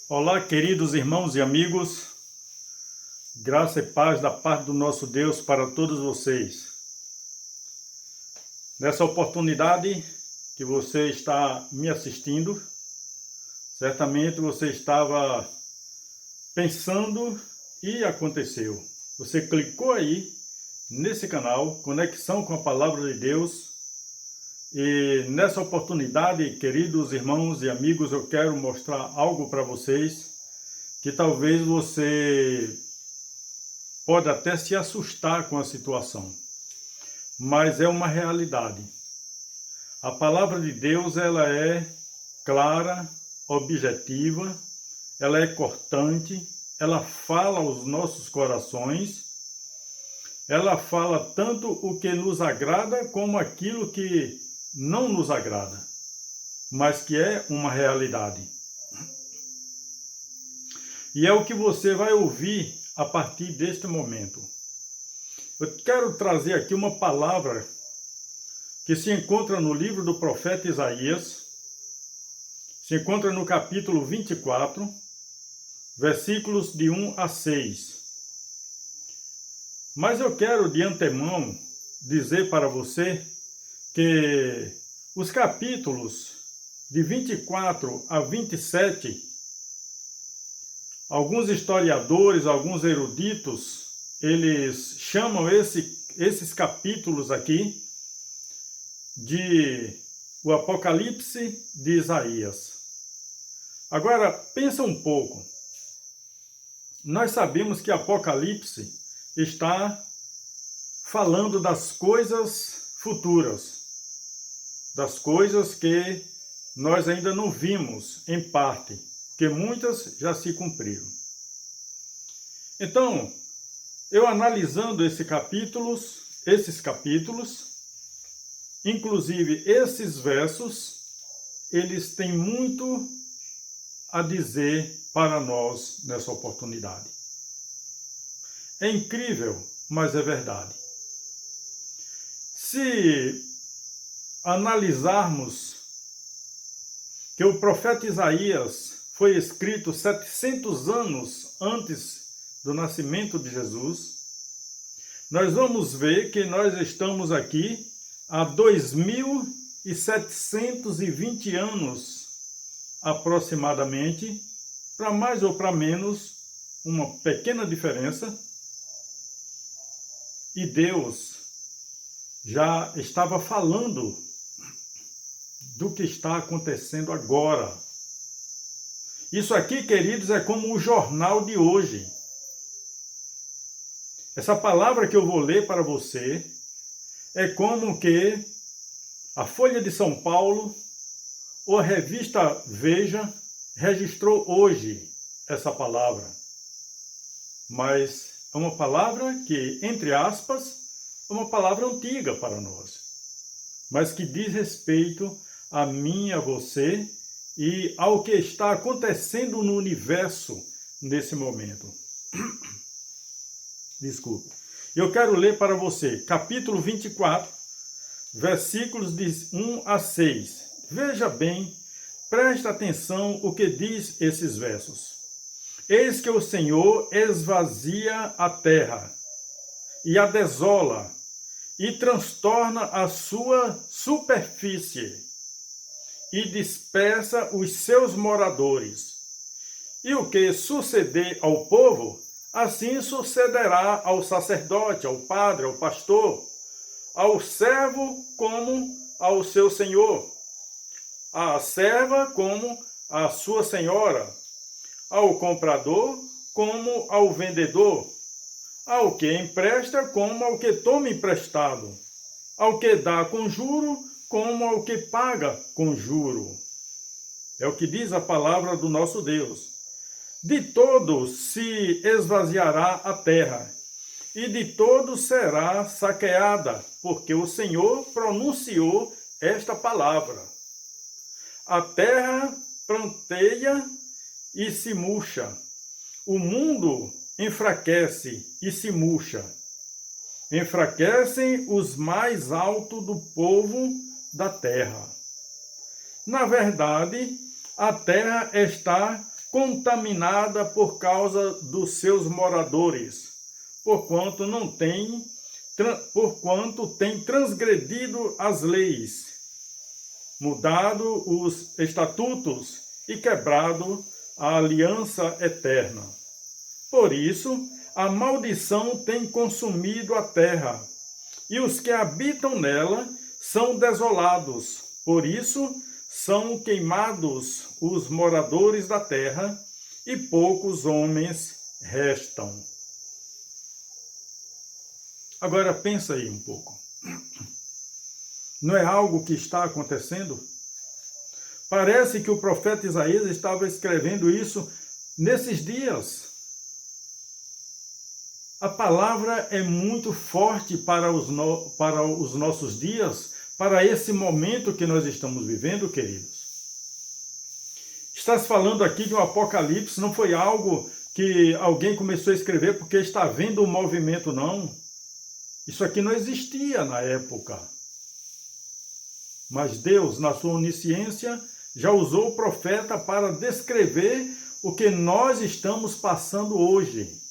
Olá, queridos irmãos e amigos, graça e paz da parte do nosso Deus para todos vocês. Nessa oportunidade que você está me assistindo, certamente você estava pensando e aconteceu. Você clicou aí nesse canal, Conexão com a Palavra de Deus, e nessa oportunidade, queridos irmãos e amigos, eu quero mostrar algo para vocês que talvez você pode até se assustar com a situação, mas é uma realidade. A palavra de Deus, ela é clara, objetiva, ela é cortante, ela fala aos nossos corações, ela fala tanto o que nos agrada como aquilo que não nos agrada, mas que é uma realidade. E é o que você vai ouvir a partir deste momento. Eu quero trazer aqui uma palavra que se encontra no livro do profeta Isaías, se encontra no capítulo 24, versículos de 1 a 6. Mas eu quero de antemão dizer para você que os capítulos de 24 a 27, alguns historiadores, alguns eruditos, eles chamam esses capítulos aqui de o Apocalipse de Isaías. Agora, pensa um pouco. Nós sabemos que Apocalipse está falando das coisas futuras, das coisas que nós ainda não vimos em parte, porque muitas já se cumpriram. Então, eu analisando esses capítulos, inclusive esses versos, eles têm muito a dizer para nós nessa oportunidade. É incrível, mas é verdade. Se analisarmos que o profeta Isaías foi escrito 700 anos antes do nascimento de Jesus, nós vamos ver que nós estamos aqui há 2.720 anos, aproximadamente, para mais ou para menos, uma pequena diferença, e Deus já estava falando do que está acontecendo agora. Isso aqui, queridos, é como o jornal de hoje. Essa palavra que eu vou ler para você é como que a Folha de São Paulo ou a revista Veja registrou hoje essa palavra. Mas é uma palavra que, entre aspas, é uma palavra antiga para nós, mas que diz respeito a mim, a você e ao que está acontecendo no universo nesse momento. Desculpe. Eu quero ler para você, capítulo 24, versículos de 1 a 6. Veja bem, presta atenção o que diz esses versos. Eis que o Senhor esvazia a terra e a desola e transtorna a sua superfície e dispersa os seus moradores. E o que suceder ao povo, assim sucederá ao sacerdote, ao padre, ao pastor, ao servo como ao seu senhor, à serva como à sua senhora, ao comprador como ao vendedor, ao que empresta como ao que toma emprestado, ao que dá com juro como ao que paga com juro. É o que diz a palavra do nosso Deus. De todos se esvaziará a terra, e de todos será saqueada, porque o Senhor pronunciou esta palavra. A terra pranteia e se murcha, o mundo enfraquece e se murcha. Enfraquecem os mais altos do povo da terra. Na verdade, a terra está contaminada por causa dos seus moradores, porquanto tem transgredido as leis, mudado os estatutos e quebrado a aliança eterna. Por isso, a maldição tem consumido a terra, e os que habitam nela são desolados. Por isso, são queimados os moradores da terra, e poucos homens restam. Agora pensa aí um pouco. Não é algo que está acontecendo? Parece que o profeta Isaías estava escrevendo isso nesses dias. A palavra é muito forte para os nossos dias, para esse momento que nós estamos vivendo, queridos. Está se falando aqui de um apocalipse, não foi algo que alguém começou a escrever porque está vendo o movimento, não. Isso aqui não existia na época. Mas Deus, na sua onisciência, já usou o profeta para descrever o que nós estamos passando hoje.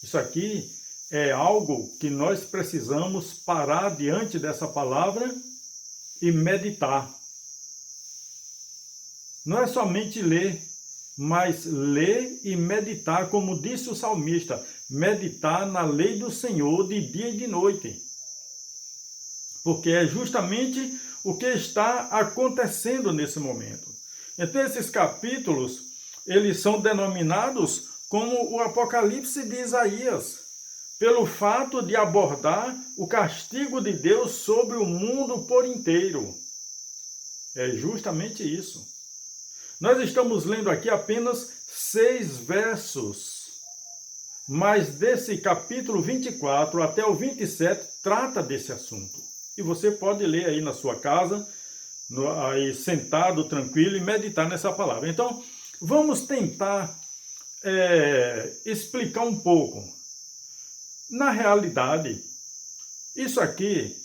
Isso aqui é algo que nós precisamos parar diante dessa palavra e meditar. Não é somente ler, mas ler e meditar, como disse o salmista, meditar na lei do Senhor de dia e de noite. Porque é justamente o que está acontecendo nesse momento. Então, esses capítulos, eles são denominados como o Apocalipse de Isaías, pelo fato de abordar o castigo de Deus sobre o mundo por inteiro. É justamente isso. Nós estamos lendo aqui apenas 6 versos, mas desse capítulo 24 até o 27 trata desse assunto. E você pode ler aí na sua casa, aí sentado, tranquilo, e meditar nessa palavra. Então, vamos tentar explicar um pouco. Na realidade, isso aqui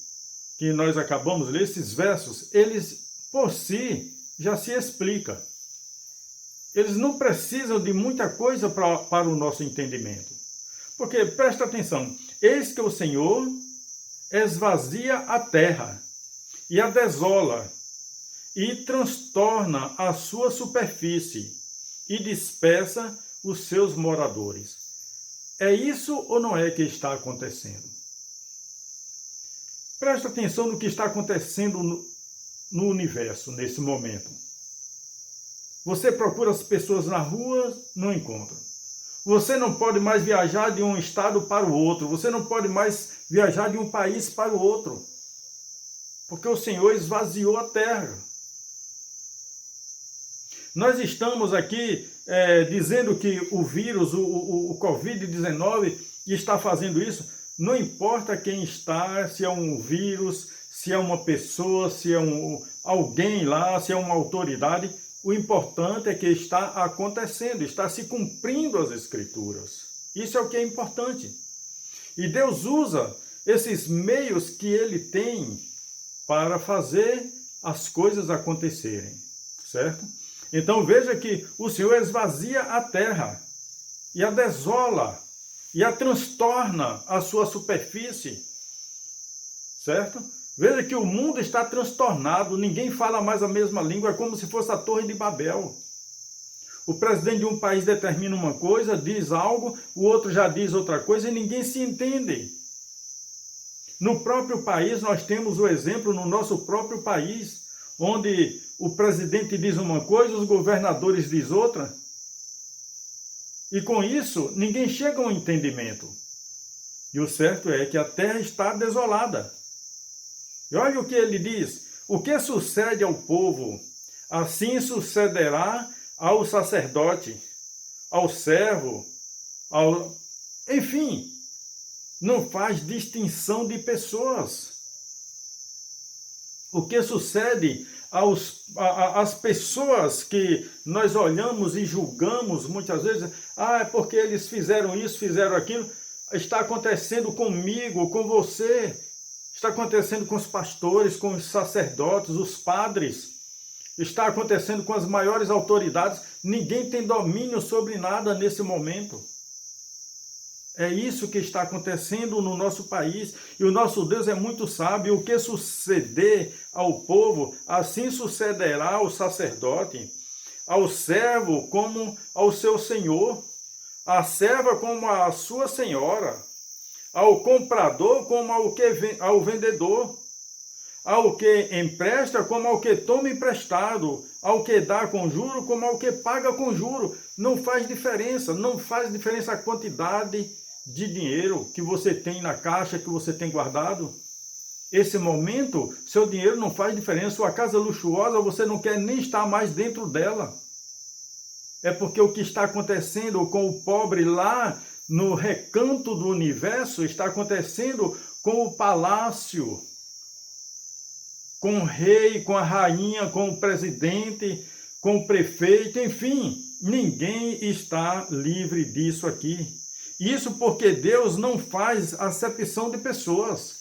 que nós acabamos de ler, esses versos, eles por si já se explicam. Eles não precisam de muita coisa para o nosso entendimento. Porque, presta atenção, eis que o Senhor esvazia a terra e a desola, e transtorna a sua superfície, e dispersa os seus moradores. É isso ou não é que está acontecendo? Presta atenção no que está acontecendo no universo nesse momento. Você procura as pessoas na rua, não encontra. Você não pode mais viajar de um estado para o outro. Você não pode mais viajar de um país para o outro. Porque o Senhor esvaziou a terra. Nós estamos aqui dizendo que o vírus, o Covid-19, está fazendo isso. Não importa quem está, se é um vírus, se é uma pessoa, se é alguém lá, se é uma autoridade. O importante é que está acontecendo, está se cumprindo as Escrituras. Isso é o que é importante. E Deus usa esses meios que Ele tem para fazer as coisas acontecerem, certo? Então veja que o Senhor esvazia a terra e a desola e a transtorna a sua superfície, certo? Veja que o mundo está transtornado, ninguém fala mais a mesma língua, é como se fosse a Torre de Babel. O presidente de um país determina uma coisa, diz algo, o outro já diz outra coisa e ninguém se entende. No próprio país, nós temos o exemplo no nosso próprio país, onde o presidente diz uma coisa, os governadores diz outra. E com isso, ninguém chega a um entendimento. E o certo é que a terra está desolada. E olha o que ele diz: o que sucede ao povo, assim sucederá ao sacerdote, ao servo, enfim, não faz distinção de pessoas. O que sucede às pessoas que nós olhamos e julgamos muitas vezes, é porque eles fizeram isso, fizeram aquilo, está acontecendo comigo, com você. Está acontecendo com os pastores, com os sacerdotes, os padres. Está acontecendo com as maiores autoridades. Ninguém tem domínio sobre nada nesse momento. É isso que está acontecendo no nosso país. E o nosso Deus é muito sábio. O que suceder ao povo, assim sucederá ao sacerdote, ao servo como ao seu senhor, à serva como à sua senhora, ao comprador como ao vendedor, ao que empresta como ao que toma emprestado, ao que dá com juro como ao que paga com juro. Não faz diferença a quantidade de dinheiro que você tem na caixa, que você tem guardado. Esse momento, seu dinheiro não faz diferença. Sua casa luxuosa, você não quer nem estar mais dentro dela. É porque o que está acontecendo com o pobre lá no recanto do universo está acontecendo com o palácio, com o rei, com a rainha, com o presidente, com o prefeito, enfim, ninguém está livre disso aqui. Isso porque Deus não faz acepção de pessoas.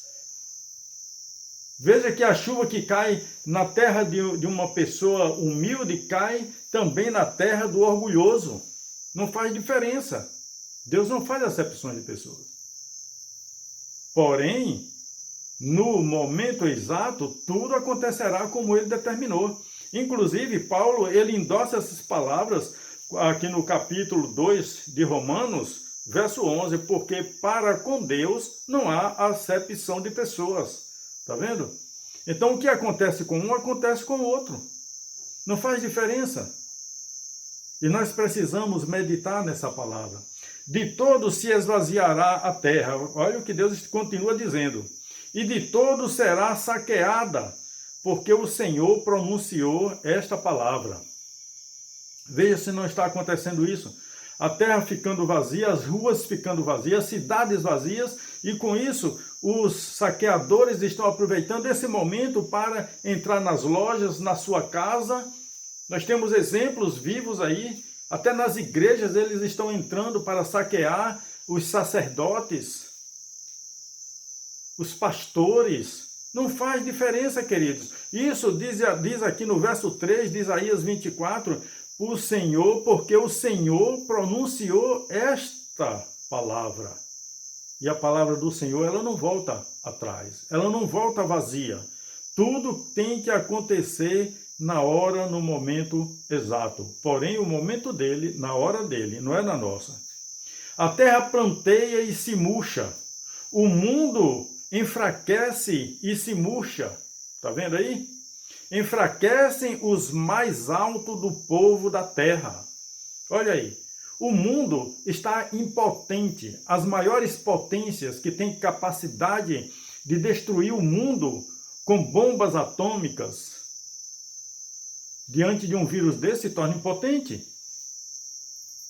Veja que a chuva que cai na terra de uma pessoa humilde cai também na terra do orgulhoso. Não faz diferença. Deus não faz acepções de pessoas. Porém, no momento exato, tudo acontecerá como ele determinou. Inclusive, Paulo, ele endossa essas palavras aqui no capítulo 2 de Romanos, verso 11, porque para com Deus não há acepção de pessoas. Está vendo? Então, o que acontece com um, acontece com o outro. Não faz diferença. E nós precisamos meditar nessa palavra. De todo se esvaziará a terra. Olha o que Deus continua dizendo. E de todo será saqueada, porque o Senhor pronunciou esta palavra. Veja se não está acontecendo isso. A terra ficando vazia, as ruas ficando vazias, as cidades vazias, e com isso os saqueadores estão aproveitando esse momento para entrar nas lojas, na sua casa. Nós temos exemplos vivos aí, até nas igrejas eles estão entrando para saquear os sacerdotes, os pastores. Não faz diferença, queridos. Isso diz aqui no verso 3 de Isaías 24, o Senhor, porque o Senhor pronunciou esta palavra. E a palavra do Senhor, ela não volta atrás, ela não volta vazia. Tudo tem que acontecer na hora, no momento exato. Porém, o momento dele, na hora dele, não é na nossa. A terra planteia e se murcha. O mundo enfraquece e se murcha. Está vendo aí? Enfraquecem os mais altos do povo da terra. Olha aí. O mundo está impotente. As maiores potências que têm capacidade de destruir o mundo com bombas atômicas, diante de um vírus desse, se torna impotente.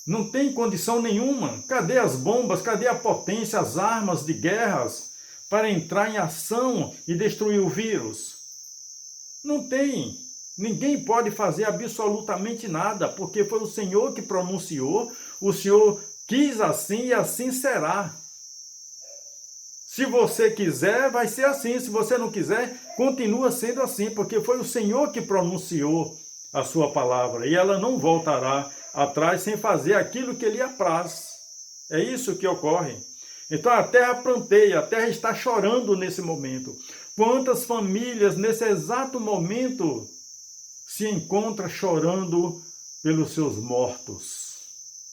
Não tem condição nenhuma. Cadê as bombas? Cadê a potência, as armas de guerras para entrar em ação e destruir o vírus? Não tem. Ninguém pode fazer absolutamente nada, porque foi o Senhor que pronunciou, o Senhor quis assim e assim será. Se você quiser, vai ser assim. Se você não quiser, continua sendo assim, porque foi o Senhor que pronunciou a sua palavra e ela não voltará atrás sem fazer aquilo que lhe apraz. É isso que ocorre. Então a terra planteia, a terra está chorando nesse momento. Quantas famílias nesse exato momento se encontram chorando pelos seus mortos?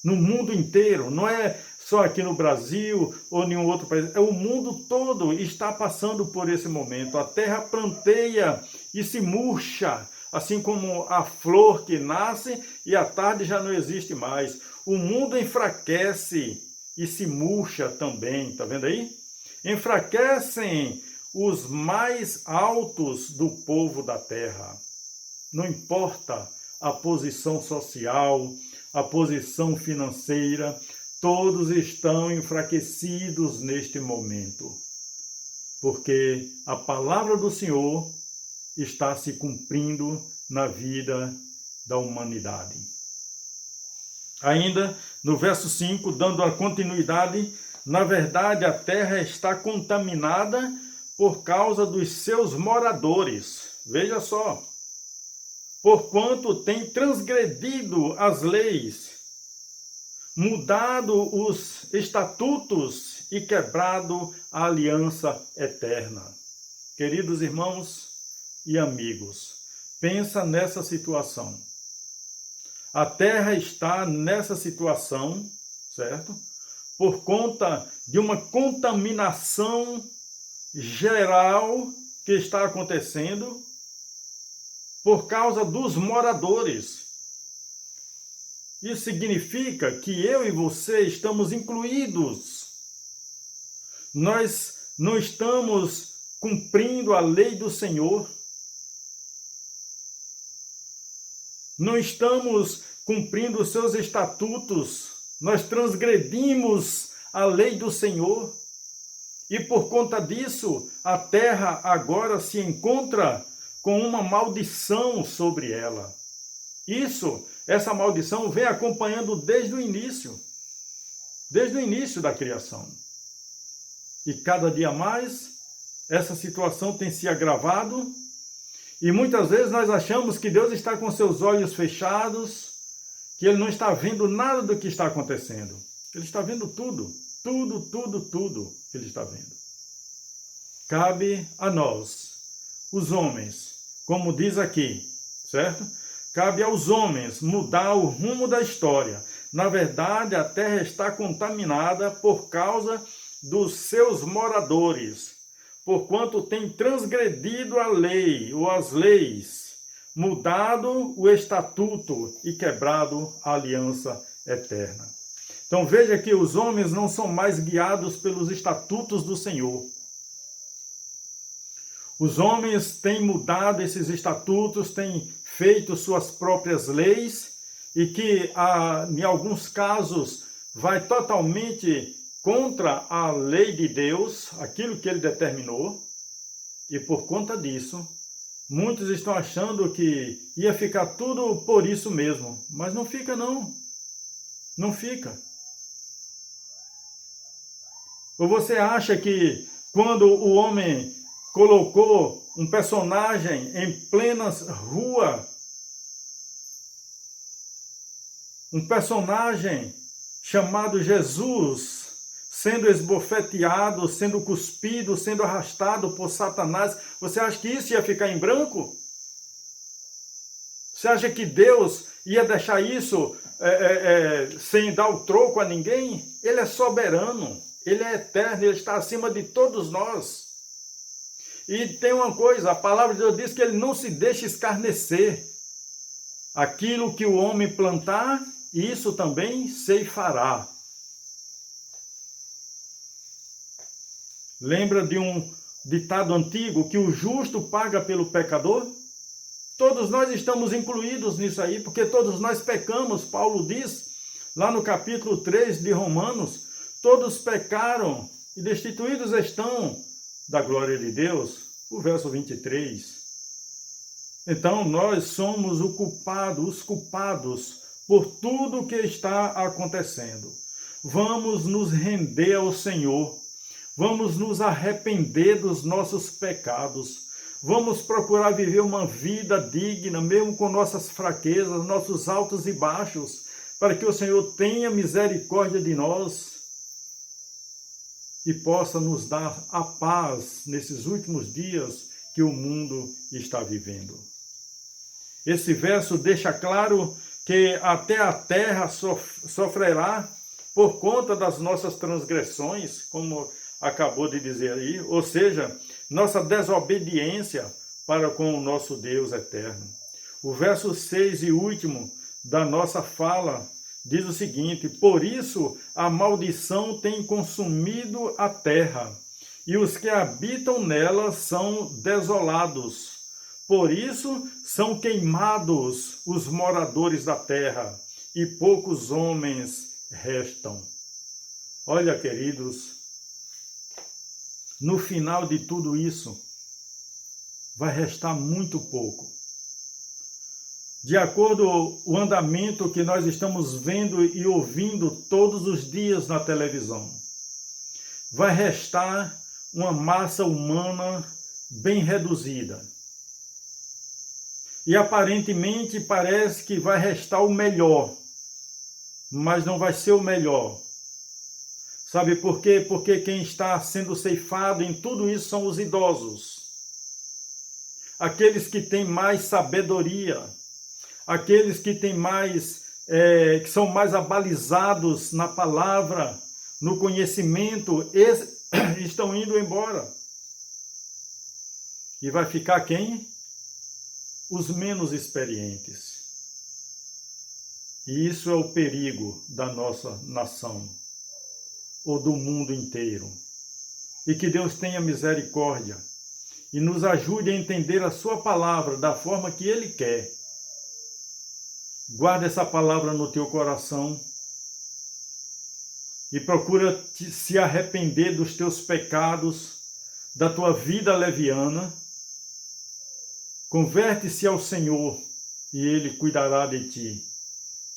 No mundo inteiro, não é só aqui no Brasil ou em nenhum outro país, é o mundo todo está passando por esse momento. A terra planteia e se murcha, assim como a flor que nasce e à tarde já não existe mais. O mundo enfraquece e se murcha também, tá vendo aí? Enfraquecem os mais altos do povo da terra. Não importa a posição social, a posição financeira, todos estão enfraquecidos neste momento, porque a palavra do Senhor está se cumprindo na vida da humanidade. Ainda no verso 5, dando a continuidade, na verdade a terra está contaminada por causa dos seus moradores. Veja só. porquanto tem transgredido as leis, mudado os estatutos e quebrado a aliança eterna. Queridos irmãos e amigos, pensa nessa situação. A terra está nessa situação, certo? Por conta de uma contaminação geral que está acontecendo por causa dos moradores. Isso significa que eu e você estamos incluídos. Nós não estamos cumprindo a lei do Senhor. Não estamos cumprindo os seus estatutos. Nós transgredimos a lei do Senhor. E por conta disso, a terra agora se encontra com uma maldição sobre ela. Essa maldição vem acompanhando desde o início da criação. E cada dia mais, essa situação tem se agravado, e muitas vezes nós achamos que Deus está com seus olhos fechados, que Ele não está vendo nada do que está acontecendo. Ele está vendo tudo que Ele está vendo. Cabe a nós, os homens, como diz aqui, certo? Cabe aos homens mudar o rumo da história. Na verdade, a terra está contaminada por causa dos seus moradores, porquanto tem transgredido a lei ou as leis, mudado o estatuto e quebrado a aliança eterna. Então veja que os homens não são mais guiados pelos estatutos do Senhor. Os homens têm mudado esses estatutos, têm feito suas próprias leis, e que, em alguns casos, vai totalmente contra a lei de Deus, aquilo que Ele determinou, e por conta disso, muitos estão achando que ia ficar tudo por isso mesmo, mas não fica não, não fica. Ou você acha que quando o homem colocou um personagem em plenas rua, um personagem chamado Jesus, sendo esbofeteado, sendo cuspido, sendo arrastado por Satanás, você acha que isso ia ficar em branco? Você acha que Deus ia deixar isso sem dar o troco a ninguém? Ele é soberano, Ele é eterno, Ele está acima de todos nós. E tem uma coisa, a palavra de Deus diz que Ele não se deixa escarnecer. Aquilo que o homem plantar, isso também ceifará. Lembra de um ditado antigo que o justo paga pelo pecador? Todos nós estamos incluídos nisso aí, porque todos nós pecamos. Paulo diz, lá no capítulo 3 de Romanos, todos pecaram e destituídos estão da glória de Deus. O verso 23. Então, nós somos os culpados por tudo que está acontecendo. Vamos nos render ao Senhor. Vamos nos arrepender dos nossos pecados. Vamos procurar viver uma vida digna, mesmo com nossas fraquezas, nossos altos e baixos, para que o Senhor tenha misericórdia de nós e possa nos dar a paz nesses últimos dias que o mundo está vivendo. Esse verso deixa claro que até a terra sofrerá por conta das nossas transgressões, como acabou de dizer aí, ou seja, nossa desobediência para com o nosso Deus eterno. O verso 6 e último da nossa fala diz o seguinte: por isso a maldição tem consumido a terra, e os que habitam nela são desolados. Por isso são queimados os moradores da terra, e poucos homens restam. Olha, queridos, no final de tudo isso, vai restar muito pouco. De acordo com o andamento que nós estamos vendo e ouvindo todos os dias na televisão, vai restar uma massa humana bem reduzida. e aparentemente parece que vai restar o melhor, mas não vai ser o melhor. Sabe por quê? Porque quem está sendo ceifado em tudo isso são os idosos. Aqueles que têm mais sabedoria, aqueles que têm mais, que são mais abalizados na palavra, no conhecimento, estão indo embora. E vai ficar quem? Os menos experientes. E isso é o perigo da nossa nação, ou do mundo inteiro. E que Deus tenha misericórdia e nos ajude a entender a sua palavra da forma que Ele quer. Guarda essa palavra no teu coração e procura se arrepender dos teus pecados, da tua vida leviana. Converte-se ao Senhor e Ele cuidará de ti.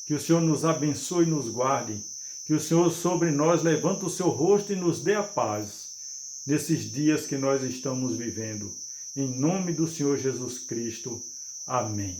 Que o Senhor nos abençoe e nos guarde. Que o Senhor sobre nós levante o seu rosto e nos dê a paz nesses dias que nós estamos vivendo. Em nome do Senhor Jesus Cristo. Amém.